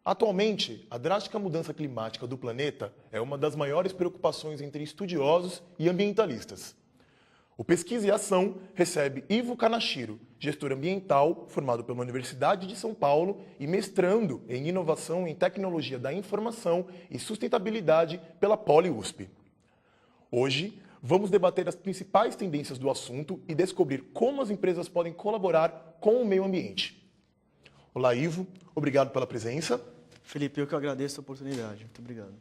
Atualmente, a drástica mudança climática do planeta é uma das maiores preocupações entre estudiosos e ambientalistas. O Pesquisa e Ação recebe Ivo Kanashiro, gestor ambiental formado pela Universidade de São Paulo e mestrando em Inovação em Tecnologia da Informação e Sustentabilidade pela Poli-USP. Hoje, vamos debater as principais tendências do assunto e descobrir como as empresas podem colaborar com o meio ambiente. Olá, Ivo. Obrigado pela presença. Felipe, eu que agradeço a oportunidade. Muito obrigado.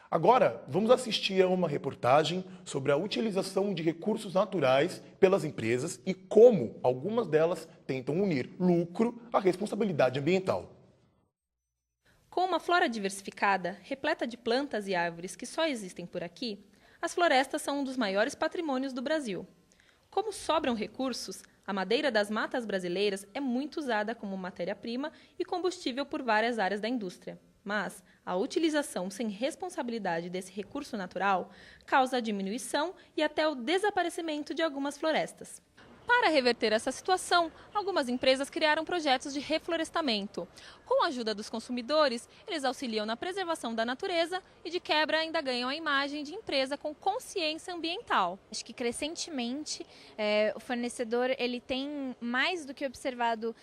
Agora, vamos assistir a uma reportagem sobre a utilização de recursos naturais pelas empresas e como algumas delas tentam unir lucro à responsabilidade ambiental. Com uma flora diversificada, repleta de plantas e árvores que só existem por aqui, as florestas são um dos maiores patrimônios do Brasil. Como sobram recursos, a madeira das matas brasileiras é muito usada como matéria-prima e combustível por várias áreas da indústria. Mas a utilização sem responsabilidade desse recurso natural causa a diminuição e até o desaparecimento de algumas florestas. Para reverter essa situação, algumas empresas criaram projetos de reflorestamento. Com a ajuda dos consumidores, eles auxiliam na preservação da natureza e, de quebra, ainda ganham a imagem de empresa com consciência ambiental. Acho que, crescentemente, o fornecedor ele tem mais do que observado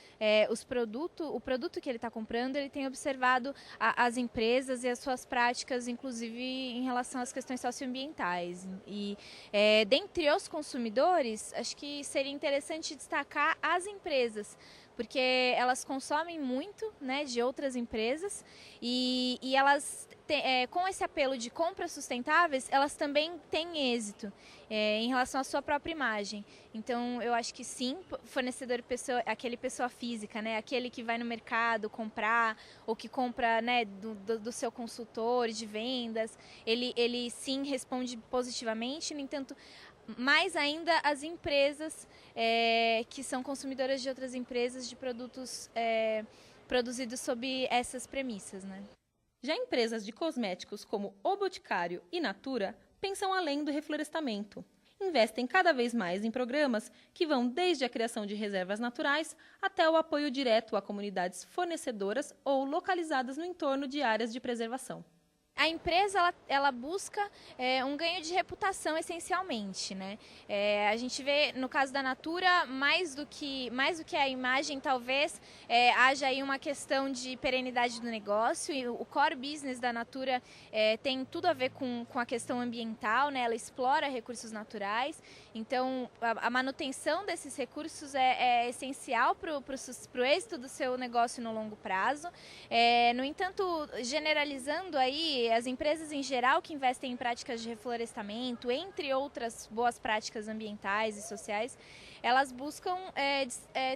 o produto que ele está comprando, ele tem observado as empresas e as suas práticas, inclusive em relação às questões socioambientais. E, dentre os consumidores, acho que seria interessante destacar as empresas, porque elas consomem muito, né, de outras empresas e elas, com esse apelo de compras sustentáveis, elas também têm êxito em relação à sua própria imagem. Então, eu acho que sim, fornecedor, aquele pessoa física, né, aquele que vai no mercado comprar ou que compra, né, do seu consultor de vendas, ele sim responde positivamente. No entanto, mais ainda as empresas que são consumidoras de outras empresas de produtos produzidos sob essas premissas, né? Já empresas de cosméticos como O Boticário e Natura pensam além do reflorestamento. Investem cada vez mais em programas que vão desde a criação de reservas naturais até o apoio direto a comunidades fornecedoras ou localizadas no entorno de áreas de preservação. A empresa ela busca um ganho de reputação essencialmente, né? A gente vê no caso da Natura mais do que a imagem, talvez haja aí uma questão de perenidade do negócio, e o core business da Natura tem tudo a ver com a questão ambiental, né? Ela explora recursos naturais, então a manutenção desses recursos é essencial para o êxito do seu negócio no longo prazo. No entanto, generalizando aí, as empresas em geral que investem em práticas de reflorestamento, entre outras boas práticas ambientais e sociais, elas buscam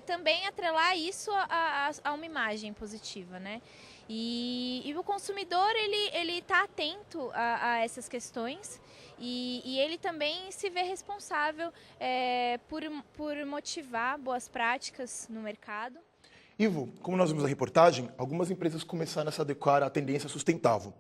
também atrelar isso a uma imagem positiva, né? E o consumidor ele está atento a essas questões e ele também se vê responsável por motivar boas práticas no mercado. Ivo, como nós vimos na reportagem, algumas empresas começaram a se adequar à tendência sustentável.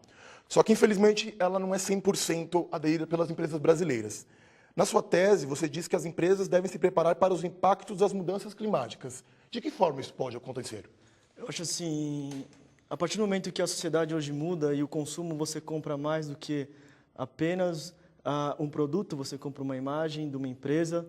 Só que, infelizmente, ela não é 100% aderida pelas empresas brasileiras. Na sua tese, você diz que as empresas devem se preparar para os impactos das mudanças climáticas. De que forma isso pode acontecer? Eu acho assim, a partir do momento que a sociedade hoje muda e o consumo você compra mais do que apenas um produto, você compra uma imagem de uma empresa,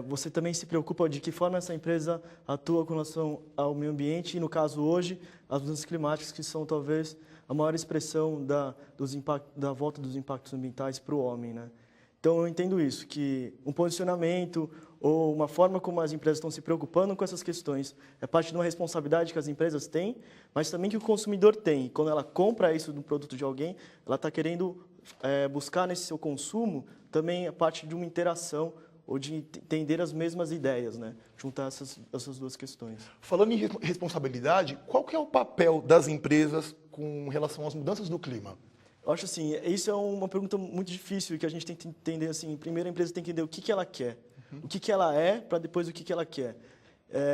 você também se preocupa de que forma essa empresa atua com relação ao meio ambiente e, no caso hoje, as mudanças climáticas, que são talvez a maior expressão da volta dos impactos ambientais para o homem, né? Então, eu entendo isso, que um posicionamento ou uma forma como as empresas estão se preocupando com essas questões é parte de uma responsabilidade que as empresas têm, mas também que o consumidor tem. E quando ela compra isso do produto de alguém, ela está querendo buscar nesse seu consumo também a parte de uma interação ou de entender as mesmas ideias, né? Juntar essas duas questões. Falando em responsabilidade, qual que é o papel das empresas com relação às mudanças do clima? Eu acho assim, isso é uma pergunta muito difícil que a gente tem que entender assim. Primeiro, a empresa tem que entender o que ela quer, o que ela é, para depois o que ela quer.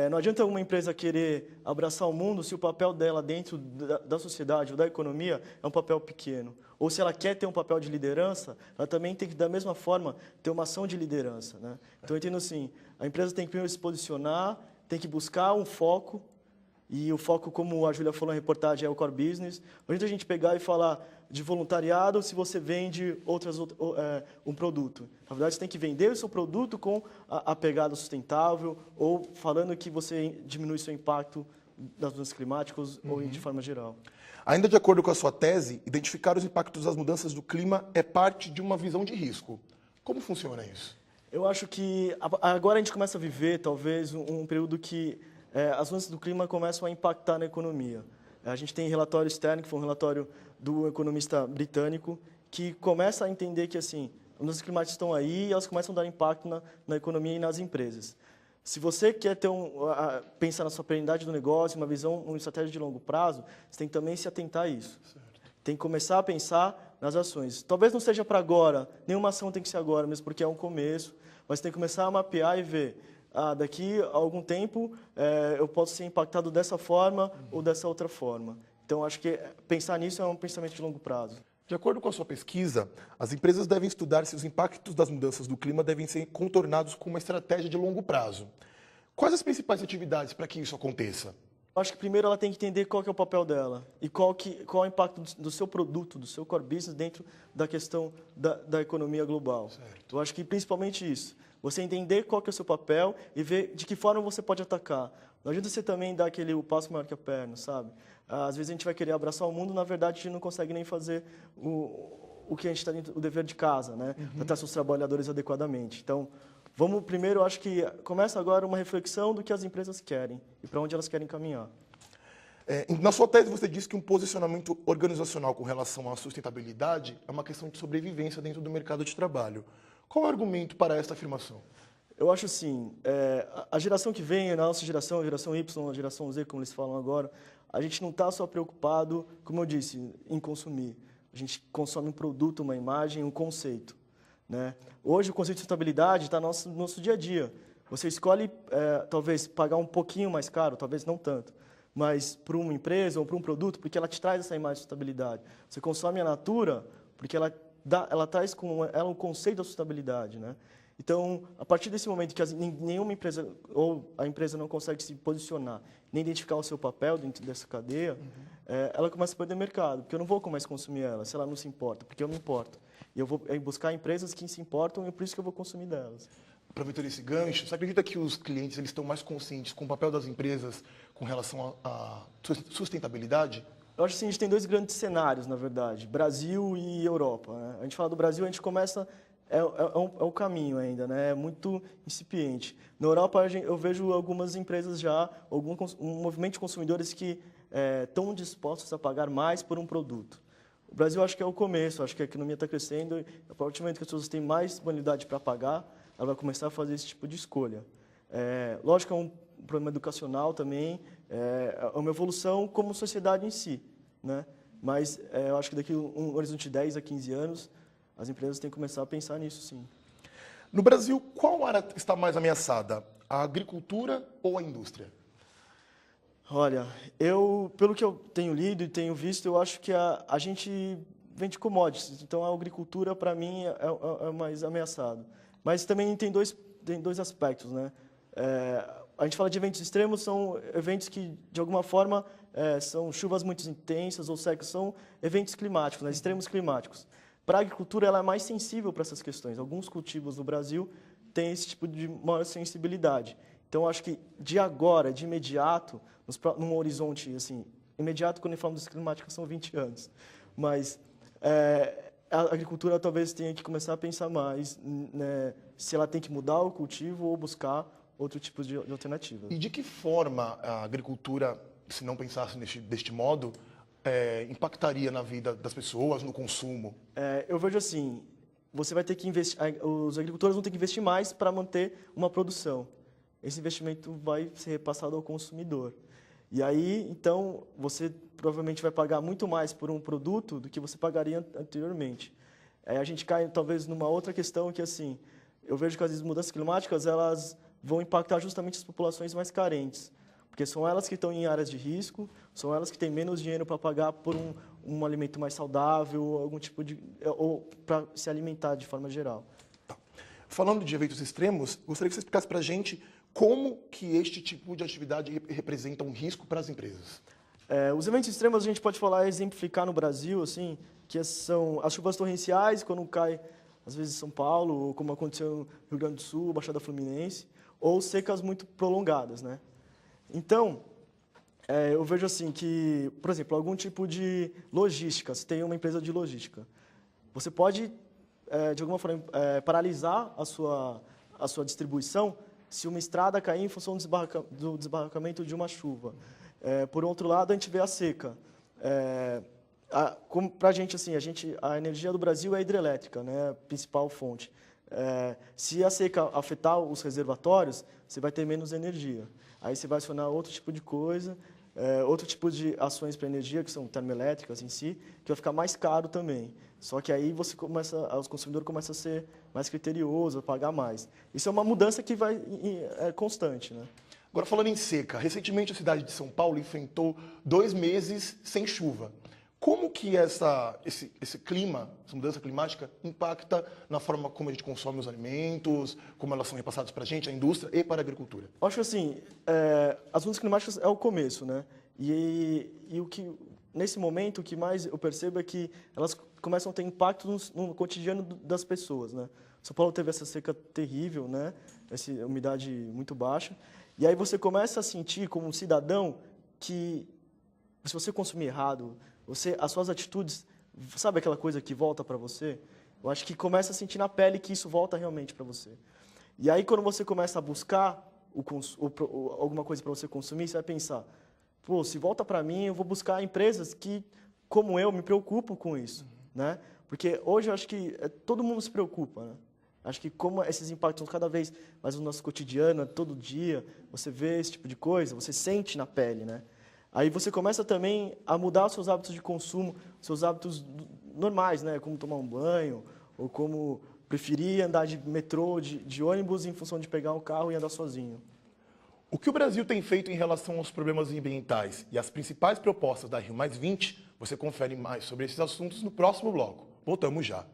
Não adianta uma empresa querer abraçar o mundo se o papel dela dentro da sociedade ou da economia é um papel pequeno. Ou se ela quer ter um papel de liderança, ela também tem que, da mesma forma, ter uma ação de liderança, né? Então, eu entendo assim, a empresa tem que primeiro se posicionar, tem que buscar um foco E o foco, como a Júlia falou na reportagem, é o core business. Não adianta a gente pegar e falar de voluntariado se você vende um produto. Na verdade, você tem que vender o seu produto com a pegada sustentável ou falando que você diminui seu impacto das mudanças climáticas ou de forma geral. Ainda de acordo com a sua tese, identificar os impactos das mudanças do clima é parte de uma visão de risco. Como funciona isso? Eu acho que agora a gente começa a viver, talvez, um período que as mudanças do clima começam a impactar na economia. A gente tem relatório externo, que foi um relatório do economista britânico, que começa a entender que assim, as mudanças climáticas estão aí e elas começam a dar impacto na economia e nas empresas. Se você quer pensar na sua perenidade do negócio, uma visão, uma estratégia de longo prazo, você tem que também se atentar a isso. Certo. Tem que começar a pensar nas ações. Talvez não seja para agora, nenhuma ação tem que ser agora, mesmo porque é um começo, mas tem que começar a mapear e ver, daqui a algum tempo eu posso ser impactado dessa forma ou dessa outra forma. Então, acho que pensar nisso é um pensamento de longo prazo. De acordo com a sua pesquisa, as empresas devem estudar se os impactos das mudanças do clima devem ser contornados com uma estratégia de longo prazo. Quais as principais atividades para que isso aconteça? Acho que primeiro ela tem que entender qual que é o papel dela e qual é o impacto do seu produto, do seu core business dentro da questão da economia global. Certo. Eu acho que principalmente isso. Você entender qual que é o seu papel e ver de que forma você pode atacar. Não adianta você também dar o passo maior que a perna, sabe? Às vezes a gente vai querer abraçar o mundo, na verdade a gente não consegue nem fazer o que a gente está dentro, o dever de casa, né? Tratar seus trabalhadores adequadamente. Então, vamos primeiro, acho que começa agora uma reflexão do que as empresas querem e para onde elas querem caminhar. Na sua tese, você disse que um posicionamento organizacional com relação à sustentabilidade é uma questão de sobrevivência dentro do mercado de trabalho. Qual é o argumento para esta afirmação? Eu acho assim, a geração que vem, a nossa geração, a geração Y, a geração Z, como eles falam agora, a gente não está só preocupado, como eu disse, em consumir. A gente consome um produto, uma imagem, um conceito. Né? Hoje, o conceito de sustentabilidade está no nosso dia a dia. Você escolhe, talvez, pagar um pouquinho mais caro, talvez não tanto, mas para uma empresa ou para um produto, porque ela te traz essa imagem de sustentabilidade. Você consome a Natura porque ela traz com ela um conceito da sustentabilidade. Né? Então, a partir desse momento que nenhuma empresa ou a empresa não consegue se posicionar, nem identificar o seu papel dentro dessa cadeia, ela começa a perder mercado, porque eu não vou mais consumir ela, se ela não se importa, porque eu me importo. E eu vou buscar empresas que se importam e é por isso que eu vou consumir delas. Aproveitando esse gancho, você acredita que os clientes eles estão mais conscientes com o papel das empresas com relação à sustentabilidade? Eu acho que a gente tem dois grandes cenários, na verdade, Brasil e Europa. Né? A gente fala do Brasil, a gente começa... É o caminho ainda, né? É muito incipiente. Na Europa, eu vejo algumas empresas já, um movimento de consumidores que estão dispostos a pagar mais por um produto. O Brasil, acho que é o começo, acho que a economia está crescendo e, a partir do momento que as pessoas têm mais disponibilidade para pagar, ela vai começar a fazer esse tipo de escolha. Lógico que é um problema educacional também, é uma evolução como sociedade em si, né? Mas eu acho que daqui a um horizonte de 10 a 15 anos, as empresas têm que começar a pensar nisso, sim. No Brasil, qual área está mais ameaçada? A agricultura ou a indústria? Olha, pelo que eu tenho lido e tenho visto, eu acho que a gente vende commodities. Então, a agricultura, para mim, é mais ameaçado. Mas também tem dois aspectos, né? A gente fala de eventos extremos, são eventos que, de alguma forma, são chuvas muito intensas ou secas, são eventos climáticos, né? Extremos climáticos. Para a agricultura, ela é mais sensível para essas questões. Alguns cultivos no Brasil têm esse tipo de maior sensibilidade. Então, acho que de agora, de imediato, num horizonte assim, imediato, quando falamos de climática, são 20 anos. Mas a agricultura talvez tenha que começar a pensar mais, né, se ela tem que mudar o cultivo ou buscar outro tipo de alternativa. E de que forma a agricultura, se não pensasse deste modo, impactaria na vida das pessoas, no consumo? Eu vejo assim, você vai ter que investir, os agricultores vão ter que investir mais para manter uma produção. Esse investimento vai ser repassado ao consumidor. E aí, então, você provavelmente vai pagar muito mais por um produto do que você pagaria anteriormente. A gente cai, talvez, numa outra questão que, assim, eu vejo que as mudanças climáticas elas vão impactar justamente as populações mais carentes. Porque são elas que estão em áreas de risco, são elas que têm menos dinheiro para pagar por um alimento mais saudável, algum tipo ou para se alimentar de forma geral. Tá. Falando de eventos extremos, gostaria que você explicasse para a gente Como que este tipo de atividade representa um risco para as empresas? Os eventos extremos a gente pode falar, exemplificar no Brasil, assim, que são as chuvas torrenciais, quando cai, às vezes, em São Paulo, ou como aconteceu no Rio Grande do Sul, Baixada Fluminense, ou secas muito prolongadas, né? Então, eu vejo assim que, por exemplo, algum tipo de logística, se tem uma empresa de logística, você pode, de alguma forma, paralisar a sua distribuição se uma estrada cair em função do desbarrancamento de uma chuva. Por outro lado, a gente vê a seca. Para a gente, assim, a energia do Brasil é hidrelétrica, né, a principal fonte. Se a seca afetar os reservatórios, você vai ter menos energia. Aí você vai acionar outro tipo de coisa, outro tipo de ações para energia, que são termoelétricas em si, que vai ficar mais caro também. Só que aí os consumidores começam a ser mais criteriosos, a pagar mais. Isso é uma mudança que é constante, né? Agora, falando em seca, recentemente a cidade de São Paulo enfrentou 2 meses sem chuva. Como que esse clima, essa mudança climática, impacta na forma como a gente consome os alimentos, como elas são repassadas para a gente, a indústria e para a agricultura? Eu acho assim, as mudanças climáticas é o começo, né? E nesse momento, o que mais eu percebo é que elas começam a ter impacto no cotidiano das pessoas, né? São Paulo teve essa seca terrível, né? Essa umidade muito baixa. E aí você começa a sentir, como um cidadão, que se você consumir errado, as suas atitudes, sabe aquela coisa que volta para você? Eu acho que começa a sentir na pele que isso volta realmente para você. E aí, quando você começa a buscar alguma coisa para você consumir, você vai pensar, pô, se volta para mim, eu vou buscar empresas que, como eu, me preocupam com isso, né? Porque hoje eu acho que todo mundo se preocupa, né? Acho que como esses impactos cada vez mais no nosso cotidiano, todo dia, você vê esse tipo de coisa, você sente na pele, né? Aí você começa também a mudar os seus hábitos de consumo, seus hábitos normais, né? Como tomar um banho, ou como preferir andar de metrô, de ônibus, em função de pegar um carro e andar sozinho. O que o Brasil tem feito em relação aos problemas ambientais e as principais propostas da Rio+20, você confere mais sobre esses assuntos no próximo bloco. Voltamos já.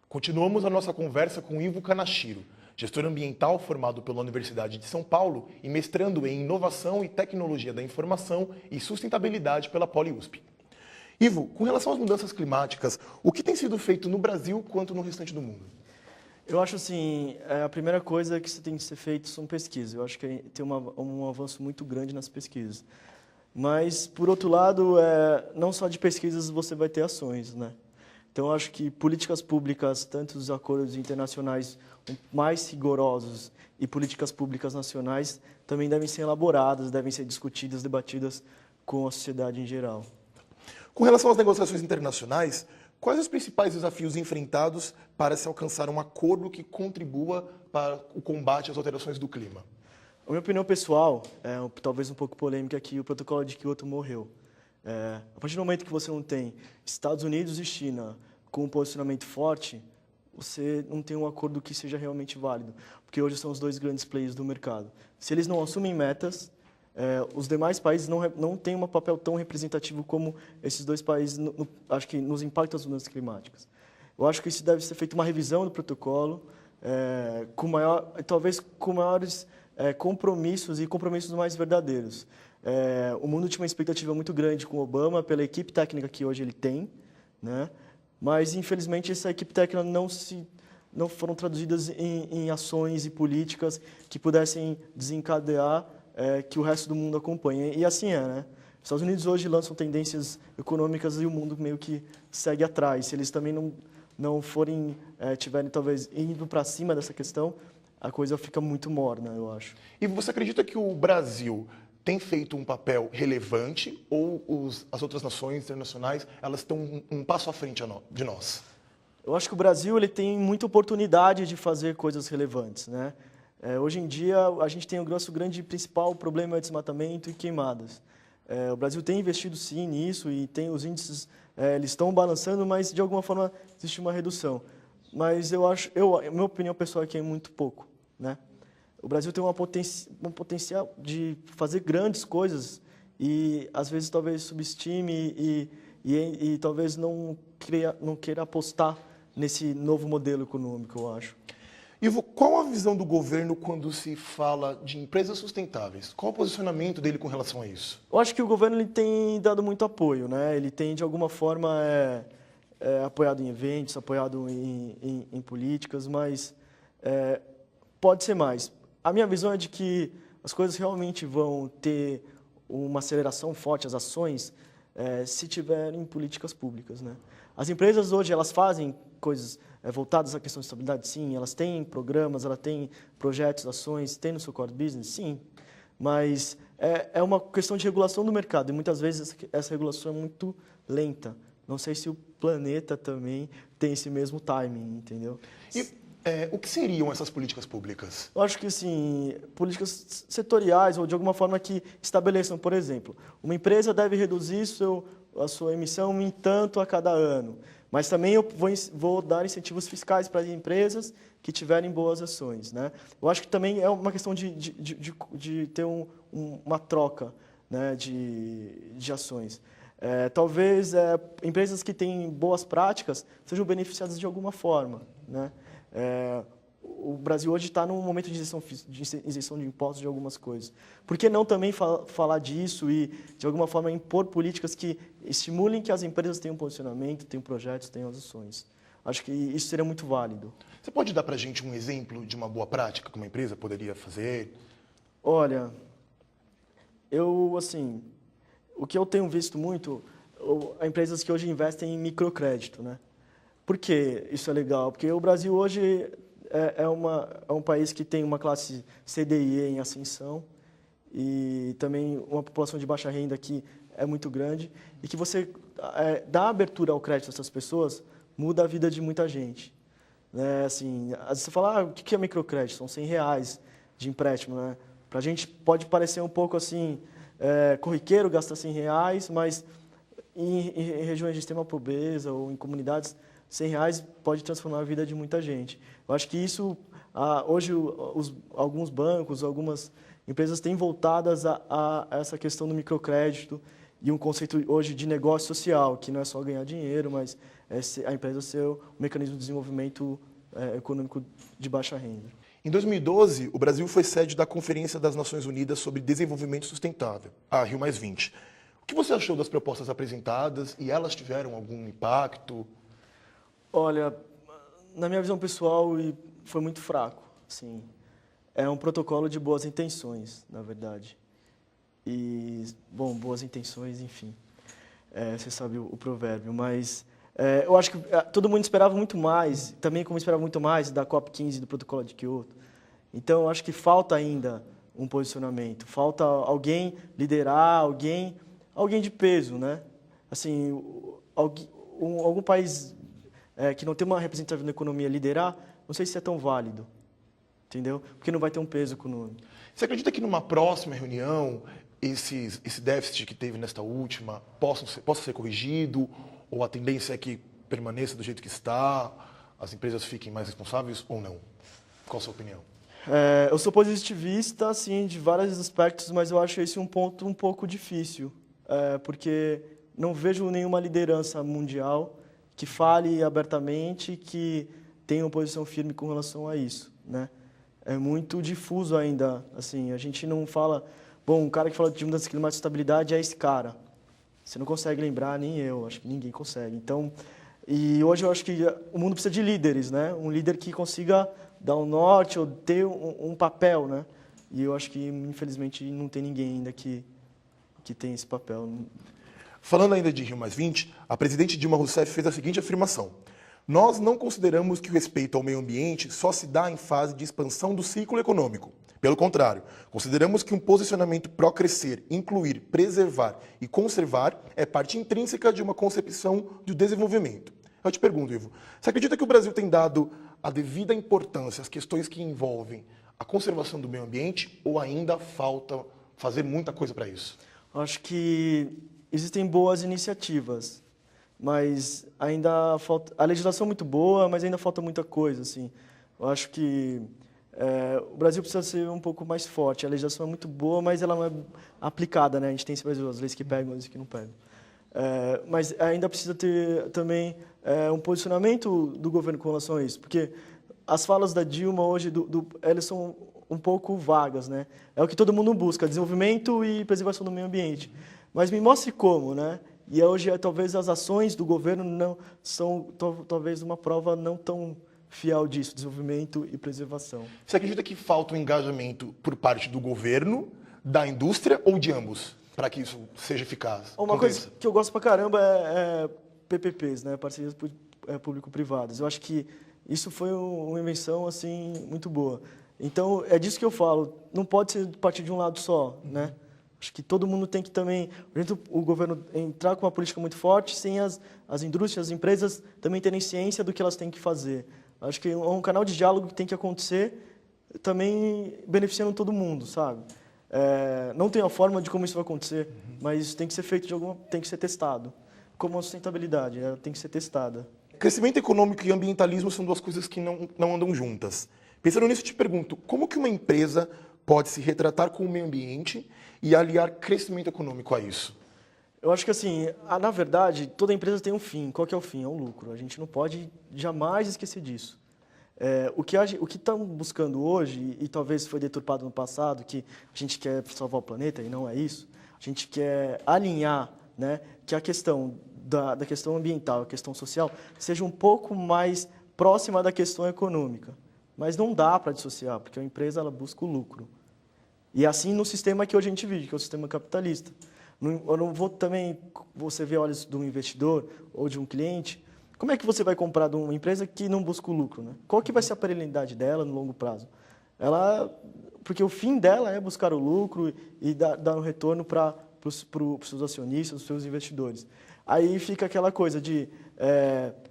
Continuamos a nossa conversa com Ivo Kanashiro, gestor ambiental formado pela Universidade de São Paulo e mestrando em Inovação e Tecnologia da Informação e Sustentabilidade pela Poli-USP. Ivo, com relação às mudanças climáticas, o que tem sido feito no Brasil quanto no restante do mundo? Eu acho assim, a primeira coisa que tem que ser feito são pesquisas. Eu acho que tem um avanço muito grande nas pesquisas. Mas, por outro lado, não só de pesquisas você vai ter ações, né? Então, eu acho que políticas públicas, tanto os acordos internacionais mais rigorosos e políticas públicas nacionais, também devem ser elaboradas, devem ser discutidas, debatidas com a sociedade em geral. Com relação às negociações internacionais, quais os principais desafios enfrentados para se alcançar um acordo que contribua para o combate às alterações do clima? A minha opinião pessoal, talvez um pouco polêmica aqui, o protocolo de Kyoto morreu. A partir do momento que você não tem Estados Unidos e China com um posicionamento forte, você não tem um acordo que seja realmente válido, porque hoje são os dois grandes players do mercado. Se eles não assumem metas, os demais países não têm um papel tão representativo como esses dois países, acho que nos impactos das mudanças climáticas. Eu acho que isso deve ser feita uma revisão do protocolo, talvez com maiores compromissos e compromissos mais verdadeiros. O mundo tinha uma expectativa muito grande com o Obama, pela equipe técnica que hoje ele tem, né? Mas, infelizmente, essa equipe técnica não foram traduzidas em ações e políticas que pudessem desencadear que o resto do mundo acompanhe. E assim né? Os Estados Unidos hoje lançam tendências econômicas e o mundo meio que segue atrás. Se eles também não forem, tiverem talvez indo para cima dessa questão, a coisa fica muito morna, eu acho. E você acredita que o Brasil tem feito um papel relevante ou as outras nações internacionais elas estão um passo à frente de nós? Eu acho que o Brasil ele tem muita oportunidade de fazer coisas relevantes, né? Hoje em dia, a gente tem o nosso grande principal problema é desmatamento e queimadas. O Brasil tem investido sim nisso e tem os índices, eles estão balançando, mas de alguma forma existe uma redução. Mas minha opinião pessoal é que é muito pouco, né? O Brasil tem um potencial de fazer grandes coisas e às vezes talvez subestime e talvez não queira apostar nesse novo modelo econômico, eu acho. Ivo, qual a visão do governo quando se fala de empresas sustentáveis? Qual o posicionamento dele com relação a isso? Eu acho que o governo ele tem dado muito apoio, né? Ele tem, de alguma forma, apoiado em eventos, apoiado em políticas, mas pode ser mais. A minha visão é de que as coisas realmente vão ter uma aceleração forte, as ações, se tiverem políticas públicas, né? As empresas hoje, elas fazem coisas voltadas à questão de estabilidade, sim. Elas têm programas, elas têm projetos, ações, têm no seu core business, sim. Mas é uma questão de regulação do mercado e muitas vezes essa regulação é muito lenta. Não sei se o planeta também tem esse mesmo timing, entendeu? E o que seriam essas políticas públicas? Eu acho que, assim, políticas setoriais ou de alguma forma que estabeleçam, por exemplo, uma empresa deve reduzir a sua emissão em tanto a cada ano. Mas também eu vou dar incentivos fiscais para as empresas que tiverem boas ações, né? Eu acho que também é uma questão de ter uma troca, né, de ações. Talvez empresas que têm boas práticas sejam beneficiadas de alguma forma, né? O Brasil hoje está num momento de isenção de impostos de algumas coisas. Por que não também falar disso e, de alguma forma, impor políticas que estimulem que as empresas tenham posicionamento, tenham projetos, tenham ações? Acho que isso seria muito válido. Você pode dar para a gente um exemplo de uma boa prática que uma empresa poderia fazer? Olha, o que eu tenho visto muito, empresas que hoje investem em microcrédito, né? Por que isso é legal? Porque o Brasil hoje é um país que tem uma classe CDI em ascensão e também uma população de baixa renda que é muito grande e que você dá abertura ao crédito dessas pessoas muda a vida de muita gente. Assim, às vezes você fala, o que é microcrédito? São R$100 de empréstimo, né? Para a gente pode parecer um pouco assim, corriqueiro gastar R$100, mas em regiões de extrema pobreza ou em comunidades, R$100 pode transformar a vida de muita gente. Eu acho que isso, hoje, alguns bancos, algumas empresas têm voltadas a essa questão do microcrédito e um conceito hoje de negócio social, que não é só ganhar dinheiro, mas a empresa ser um mecanismo de desenvolvimento econômico de baixa renda. Em 2012, o Brasil foi sede da Conferência das Nações Unidas sobre Desenvolvimento Sustentável, a Rio+20. O que você achou das propostas apresentadas e elas tiveram algum impacto? Olha, na minha visão pessoal, foi muito fraco. Assim, é um protocolo de boas intenções, na verdade. E, bom, boas intenções, enfim. Você sabe o provérbio, mas eu acho que todo mundo esperava muito mais, também como esperava muito mais da COP15 do Protocolo de Kyoto. Então, eu acho que falta ainda um posicionamento, falta alguém liderar, alguém de peso, né? Assim, algum país que não tem uma representatividade na economia liderar, não sei se é tão válido, entendeu? Porque não vai ter um peso econômico. Você acredita que numa próxima reunião, esse déficit que teve nesta última possa ser corrigido? Ou a tendência é que permaneça do jeito que está, as empresas fiquem mais responsáveis ou não? Qual a sua opinião? Eu sou positivista, assim, de vários aspectos, mas eu acho esse um ponto um pouco difícil, porque não vejo nenhuma liderança mundial que fale abertamente, que tenha uma posição firme com relação a isso, né? É muito difuso ainda, assim, a gente não fala... Bom, o cara que fala de mudança climática e estabilidade é esse cara. Você não consegue lembrar, nem eu, acho que ninguém consegue. Então, e hoje eu acho que o mundo precisa de líderes, né? Um líder que consiga dar um norte ou ter um papel, né? E eu acho que, infelizmente, não tem ninguém ainda que tem esse papel. Falando ainda de Rio+20, a presidente Dilma Rousseff fez a seguinte afirmação: nós não consideramos que o respeito ao meio ambiente só se dá em fase de expansão do ciclo econômico. Pelo contrário, consideramos que um posicionamento pró-crescer, incluir, preservar e conservar é parte intrínseca de uma concepção de desenvolvimento. Eu te pergunto, Ivo, você acredita que o Brasil tem dado a devida importância às questões que envolvem a conservação do meio ambiente ou ainda falta fazer muita coisa para isso? Acho que existem boas iniciativas, mas ainda falta... A legislação é muito boa, mas ainda falta muita coisa, assim. Eu acho que o Brasil precisa ser um pouco mais forte. A legislação é muito boa, mas ela não é aplicada, né? A gente tem esse Brasil, as leis que pegam, as leis que não pegam. Mas ainda precisa ter também um posicionamento do governo com relação a isso, porque as falas da Dilma hoje, elas são um pouco vagas, né? É o que todo mundo busca, desenvolvimento e preservação do meio ambiente. Mas me mostre como, né? E hoje, talvez, as ações do governo não são, talvez, uma prova não tão fiel disso, desenvolvimento e preservação. Você acredita que falta um engajamento por parte do governo, da indústria ou de ambos, para que isso seja eficaz? Uma coisa que eu gosto pra caramba é PPPs, né? Parcerias público-privadas. Eu acho que isso foi uma invenção assim muito boa. Então, é disso que eu falo. Não pode ser partir de um lado só, né? Acho que todo mundo tem que também, o governo entrar com uma política muito forte, sem as indústrias, as empresas também terem ciência do que elas têm que fazer. Acho que é um canal de diálogo que tem que acontecer, também beneficiando todo mundo, sabe? Não tem a forma de como isso vai acontecer, mas isso tem que ser feito tem que ser testado. Como a sustentabilidade, ela tem que ser testada. Crescimento econômico e ambientalismo são duas coisas que não andam juntas. Pensando nisso, eu te pergunto, como que uma empresa pode se retratar com o meio ambiente e aliar crescimento econômico a isso? Eu acho que, assim, na verdade, toda empresa tem um fim. Qual que é o fim? É o lucro. A gente não pode jamais esquecer disso. O que estamos buscando hoje, e talvez foi deturpado no passado, que a gente quer salvar o planeta, e não é isso, a gente quer alinhar, né, que a questão da questão ambiental, a questão social, seja um pouco mais próxima da questão econômica. Mas não dá para dissociar, porque a empresa ela busca o lucro. E assim no sistema que hoje a gente vive, que é o sistema capitalista. Eu não vou também, você vê olhos de um investidor ou de um cliente, como é que você vai comprar de uma empresa que não busca o lucro, né? Qual que vai ser a perenidade dela no longo prazo? Porque o fim dela é buscar o lucro e dar um retorno para os seus acionistas, os seus investidores. Aí fica aquela coisa de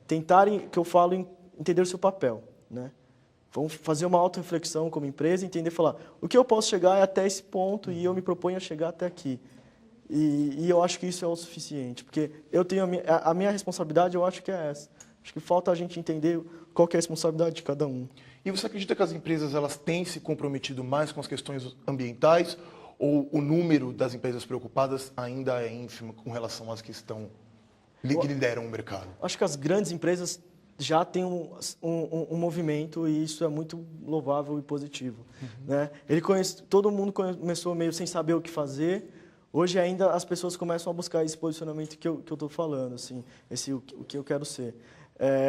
tentarem, que eu falo, entender o seu papel, né? Vamos fazer uma auto-reflexão como empresa, entender, falar, o que eu posso chegar é até esse ponto e eu me proponho a chegar até aqui. E eu acho que isso é o suficiente, porque eu tenho a minha responsabilidade, eu acho que é essa. Acho que falta a gente entender qual que é a responsabilidade de cada um. E você acredita que as empresas elas têm se comprometido mais com as questões ambientais ou o número das empresas preocupadas ainda é ínfimo com relação às que lideram o mercado? Acho que as grandes empresas já têm um movimento e isso é muito louvável e positivo. Né? Todo mundo começou meio sem saber o que fazer. Hoje ainda as pessoas começam a buscar esse posicionamento que eu estou falando, assim, o que eu quero ser.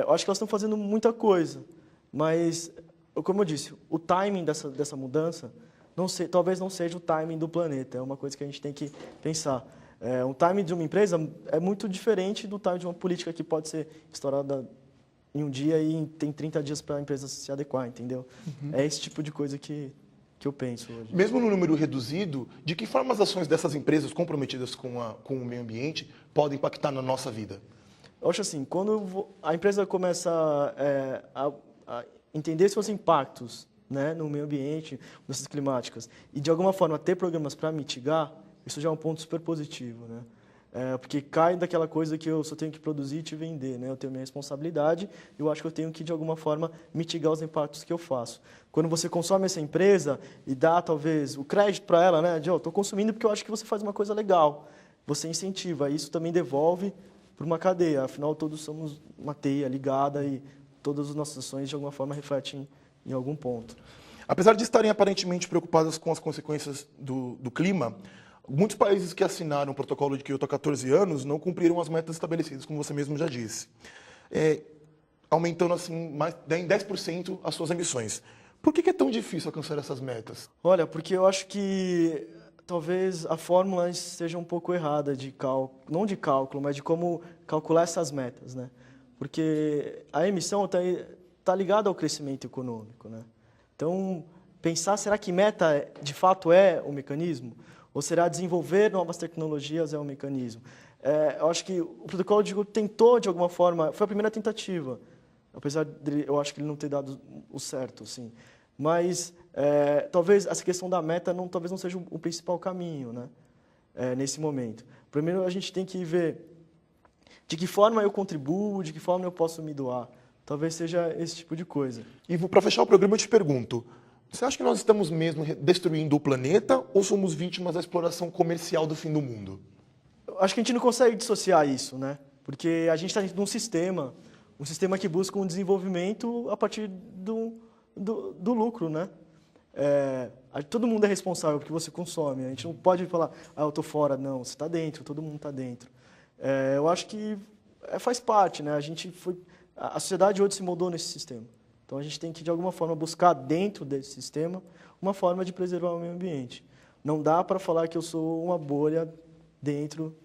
Eu acho que elas estão fazendo muita coisa, mas, como eu disse, o timing dessa mudança talvez não seja o timing do planeta. É uma coisa que a gente tem que pensar. O timing de uma empresa é muito diferente do timing de uma política que pode ser estourada em um dia e tem 30 dias para a empresa se adequar, entendeu? É esse tipo de coisa que eu penso hoje. Mesmo no número reduzido, de que forma as ações dessas empresas comprometidas com o meio ambiente podem impactar na nossa vida? Eu acho assim, quando a empresa começa a entender seus impactos, né, no meio ambiente, mudanças climáticas, e de alguma forma ter programas para mitigar, isso já é um ponto super positivo, né? Porque cai daquela coisa que eu só tenho que produzir e te vender, né? Eu tenho minha responsabilidade, eu acho que eu tenho que, de alguma forma, mitigar os impactos que eu faço. Quando você consome essa empresa e dá, talvez, o crédito para ela, né? Estou consumindo porque eu acho que você faz uma coisa legal. Você incentiva, isso também devolve para uma cadeia. Afinal, todos somos uma teia ligada e todas as nossas ações, de alguma forma, refletem em algum ponto. Apesar de estarem aparentemente preocupadas com as consequências do clima, muitos países que assinaram o protocolo de Kyoto há 14 anos não cumpriram as metas estabelecidas, como você mesmo já disse, aumentando assim mais em 10% as suas emissões. Por que é tão difícil alcançar essas metas? Olha, porque eu acho que talvez a fórmula seja um pouco errada não de cálculo, mas de como calcular essas metas, né? Porque a emissão está ligada ao crescimento econômico, né? Então, pensar, será que meta de fato é o mecanismo? Ou será desenvolver novas tecnologias é o mecanismo? Eu acho que o protocolo de Kyoto tentou, de alguma forma, foi a primeira tentativa, apesar de eu acho que ele não ter dado o certo, sim. Mas talvez essa questão da meta talvez não seja o principal caminho, né? Nesse momento. Primeiro, a gente tem que ver de que forma eu contribuo, de que forma eu posso me doar. Talvez seja esse tipo de coisa. Ivo, para fechar o programa, eu te pergunto, você acha que nós estamos mesmo destruindo o planeta ou somos vítimas da exploração comercial do fim do mundo? Eu acho que a gente não consegue dissociar isso, né? Porque a gente está dentro de um sistema que busca um desenvolvimento a partir do lucro, né? Todo mundo é responsável pelo que você consome. A gente não pode falar, eu estou fora. Não, você está dentro, todo mundo está dentro. Eu acho que faz parte, né? A sociedade hoje se moldou nesse sistema. Então a gente tem que, de alguma forma, buscar dentro desse sistema uma forma de preservar o meio ambiente. Não dá para falar que eu sou uma bolha dentro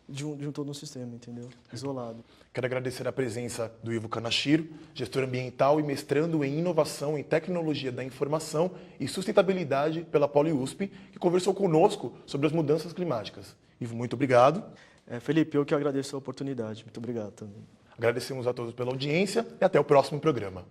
de todo um sistema, entendeu? Isolado. Quero agradecer a presença do Ivo Kanashiro, gestor ambiental e mestrando em inovação em tecnologia da informação e sustentabilidade pela PoliUSP, que conversou conosco sobre as mudanças climáticas. Ivo, muito obrigado. Felipe, eu que agradeço a oportunidade. Muito obrigado também. Agradecemos a todos pela audiência e até o próximo programa.